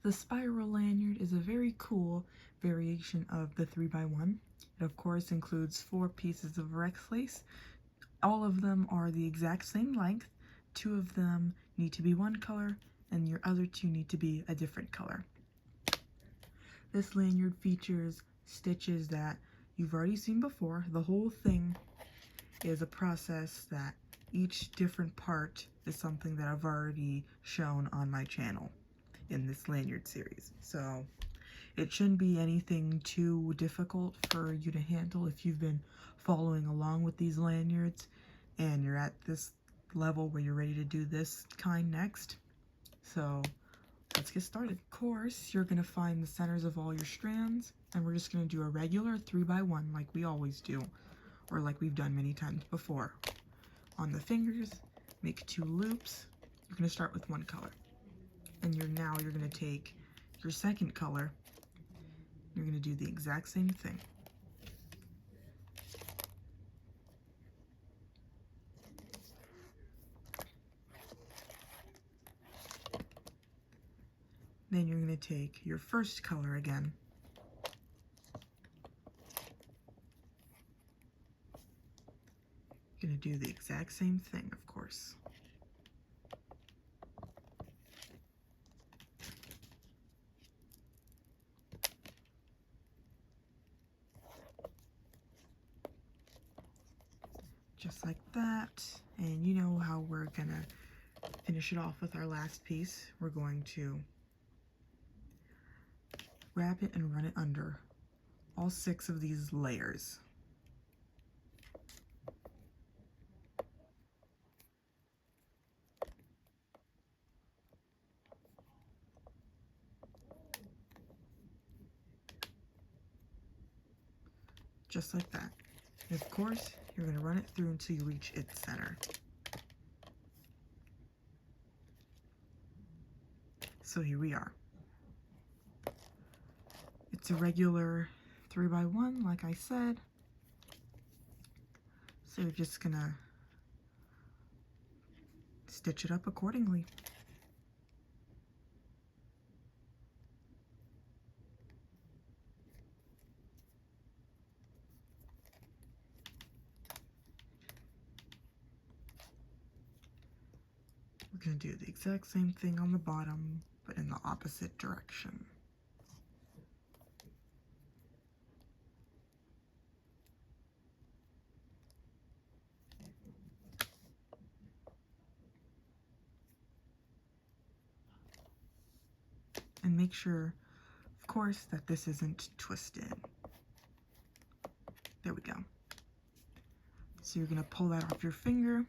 The spiral lanyard is a very cool variation of the 3x1. It of course includes 4 pieces of Rex lace. All of them are the exact same length. 2 of them need to be one color and your other 2 need to be a different color. This lanyard features stitches that you've already seen before. The whole thing is a process that each different part is something that I've already shown on my channel in this lanyard series. So it shouldn't be anything too difficult for you to handle if you've been following along with these lanyards and you're at this level where you're ready to do this kind next. So let's get started. Of course, you're going to find the centers of all your strands, and we're just going to do a regular 3x1 like we always do, or like we've done many times before. On the fingers, make 2 loops. You're going to start with one color. And you're going to take your second color. You're going to do the exact same thing. Then you're going to take your first color again. You're going to do the exact same thing, of course. Just like that. And you know how we're going to finish it off with our last piece. We're going to wrap it and run it under all 6 of these layers. Just like that. And of course, you're going to run it through until you reach its center. So here we are. It's a regular 3x1, like I said. So you're just going to stitch it up accordingly. We're going to do the exact same thing on the bottom, but in the opposite direction. And make sure, of course, that this isn't twisted. There we go. So you're going to pull that off your finger.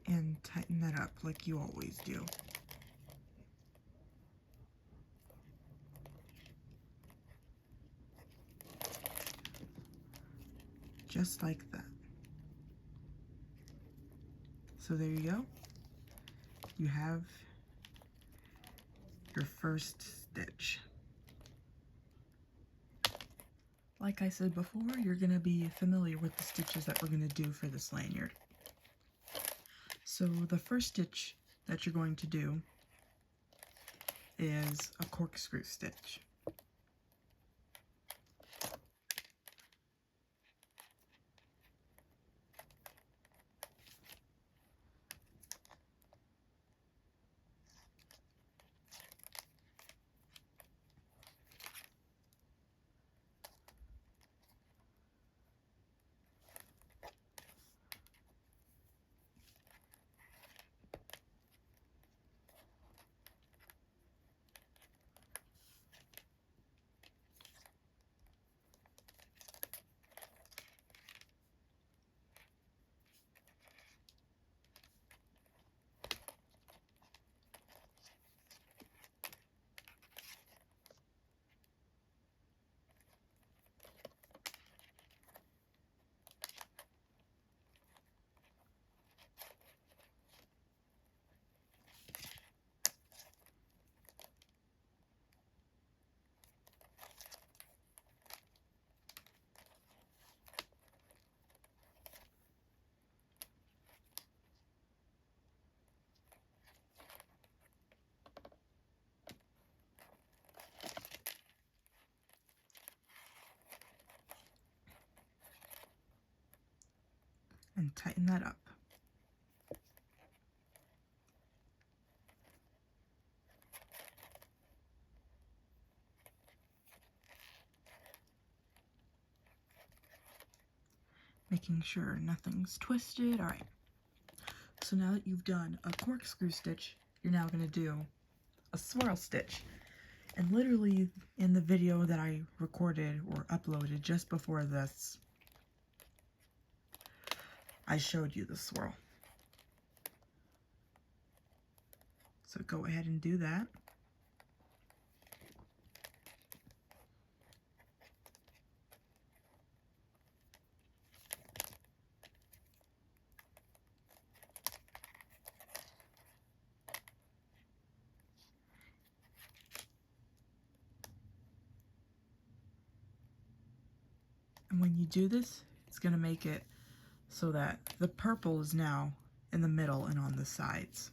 And tighten that up like you always do. Just like that. So there you go. You have your first stitch. Like I said before, you're going to be familiar with the stitches that we're going to do for this lanyard. So the first stitch that you're going to do is a corkscrew stitch. and tighten that up. Making sure nothing's twisted. All right. So now that you've done a corkscrew stitch, you're now going to do a swirl stitch. And literally in the video that I recorded or uploaded just before this, I showed you the swirl. So go ahead and do that. And when you do this, it's going to make it so that the purple is now in the middle and on the sides.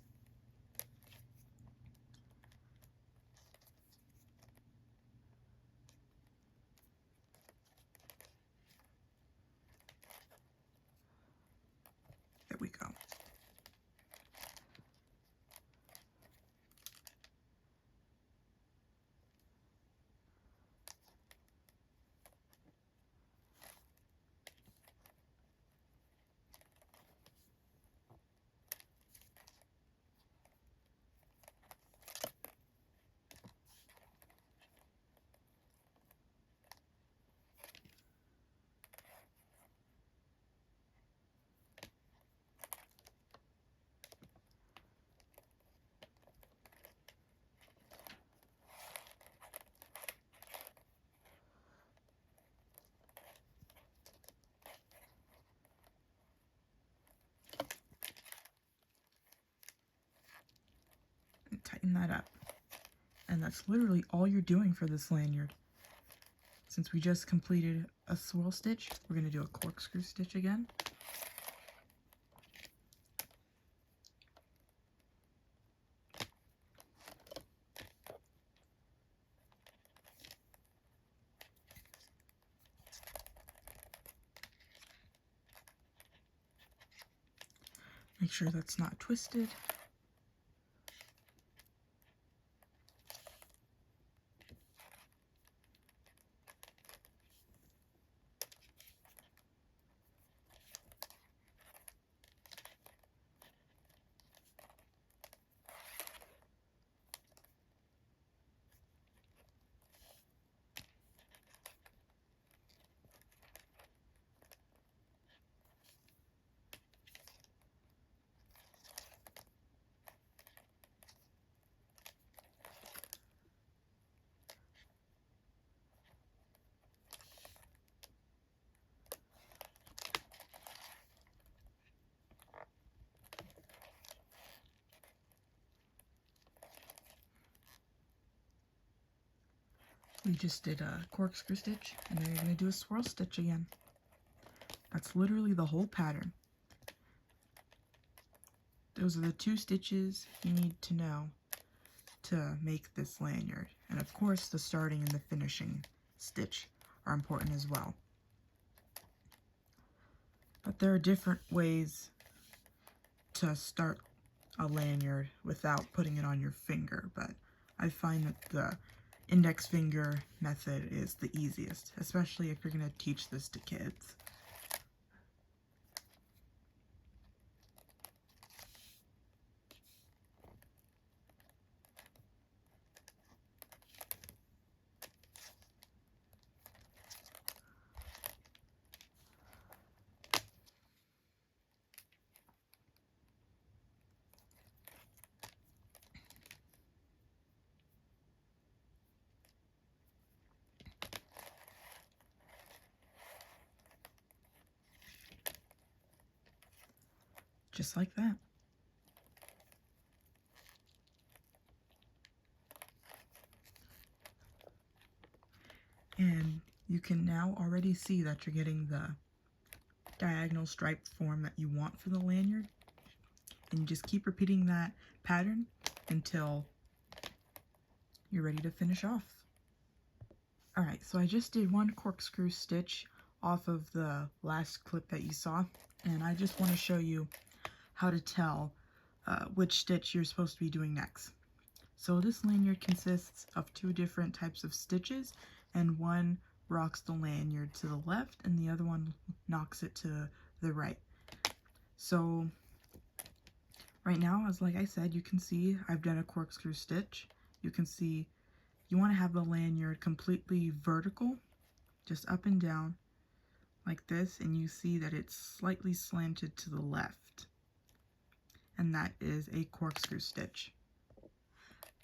There we go. And tighten that up. And that's literally all you're doing for this lanyard. Since we just completed a swirl stitch, we're going to do a corkscrew stitch again. Make sure that's not twisted. We just did a corkscrew stitch, and then you're going to do a swirl stitch again. That's literally the whole pattern. Those are the 2 stitches you need to know to make this lanyard. And of course, the starting and the finishing stitch are important as well. But there are different ways to start a lanyard without putting it on your finger, but I find that the index finger method is the easiest, especially if you're going to teach this to kids. Just like that. And you can now already see that you're getting the diagonal striped form that you want for the lanyard. And you just keep repeating that pattern until you're ready to finish off. Alright, so I just did one corkscrew stitch off of the last clip that you saw, and I just want to show you how to tell which stitch you're supposed to be doing next. So this lanyard consists of 2 different types of stitches, and one rocks the lanyard to the left and the other one knocks it to the right. So right now, as like I said, you can see I've done a corkscrew stitch. You can see you want to have the lanyard completely vertical, just up and down like this, and you see that it's slightly slanted to the left, and that is a corkscrew stitch.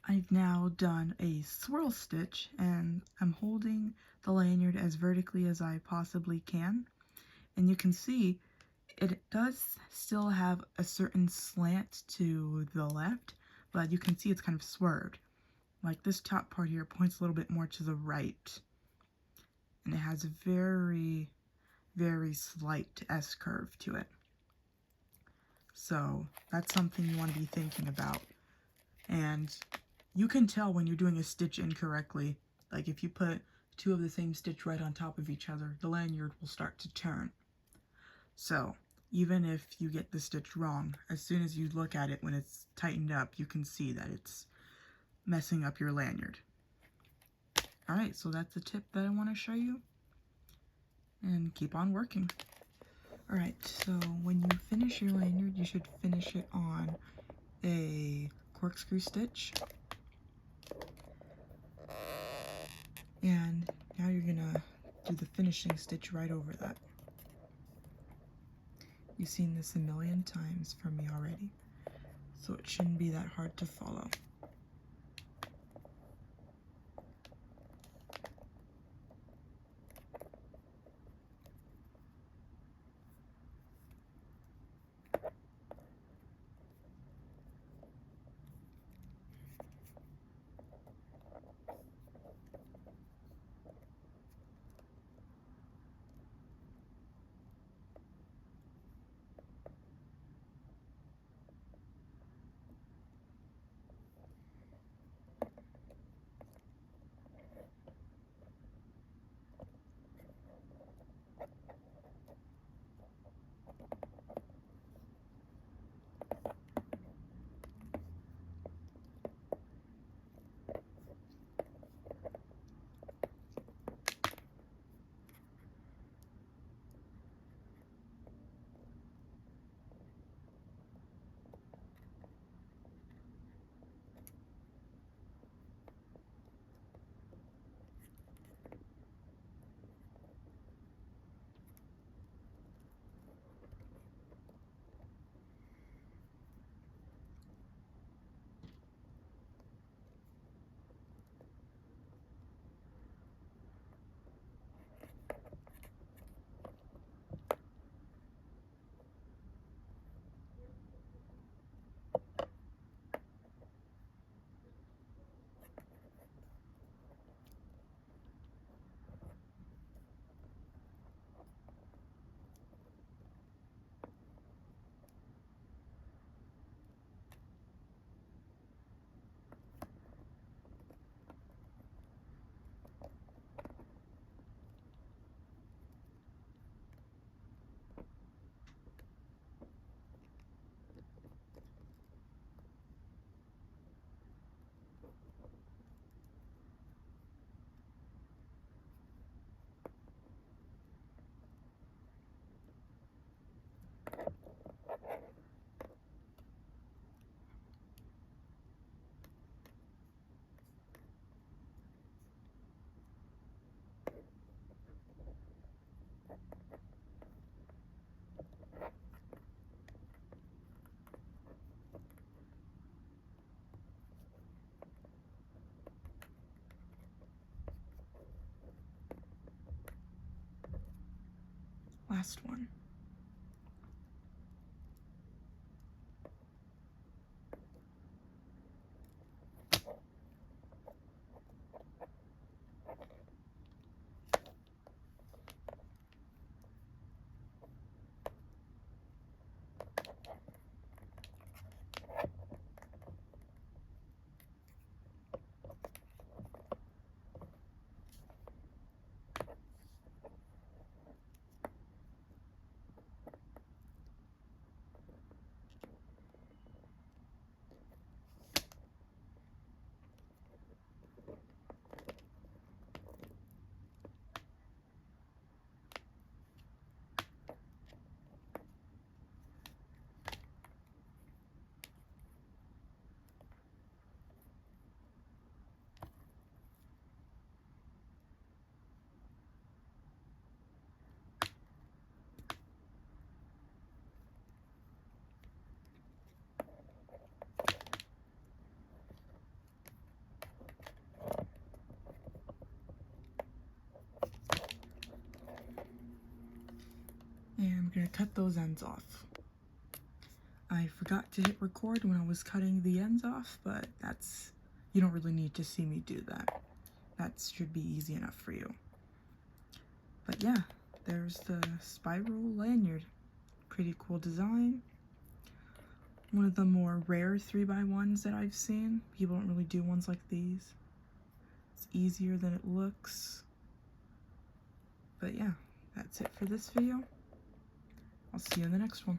I've now done a swirl stitch, and I'm holding the lanyard as vertically as I possibly can, and you can see it does still have a certain slant to the left, but you can see it's kind of swerved. Like this top part here points a little bit more to the right, and it has a very, very slight S-curve to it. So that's something you want to be thinking about. And you can tell when you're doing a stitch incorrectly. Like if you put 2 of the same stitch right on top of each other, the lanyard will start to turn. So even if you get the stitch wrong, as soon as you look at it when it's tightened up, you can see that it's messing up your lanyard. Alright, so that's a tip that I want to show you, and keep on working. Alright, so when you finish your lanyard, you should finish it on a corkscrew stitch. And now you're gonna do the finishing stitch right over that. You've seen this a million times from me already, so it shouldn't be that hard to follow. Last one. And I'm going to cut those ends off. I forgot to hit record when I was cutting the ends off, but you don't really need to see me do that. That should be easy enough for you. But yeah, there's the spiral lanyard. Pretty cool design. One of the more rare 3x1s that I've seen. People don't really do ones like these. It's easier than it looks. But yeah, that's it for this video. I'll see you in the next one.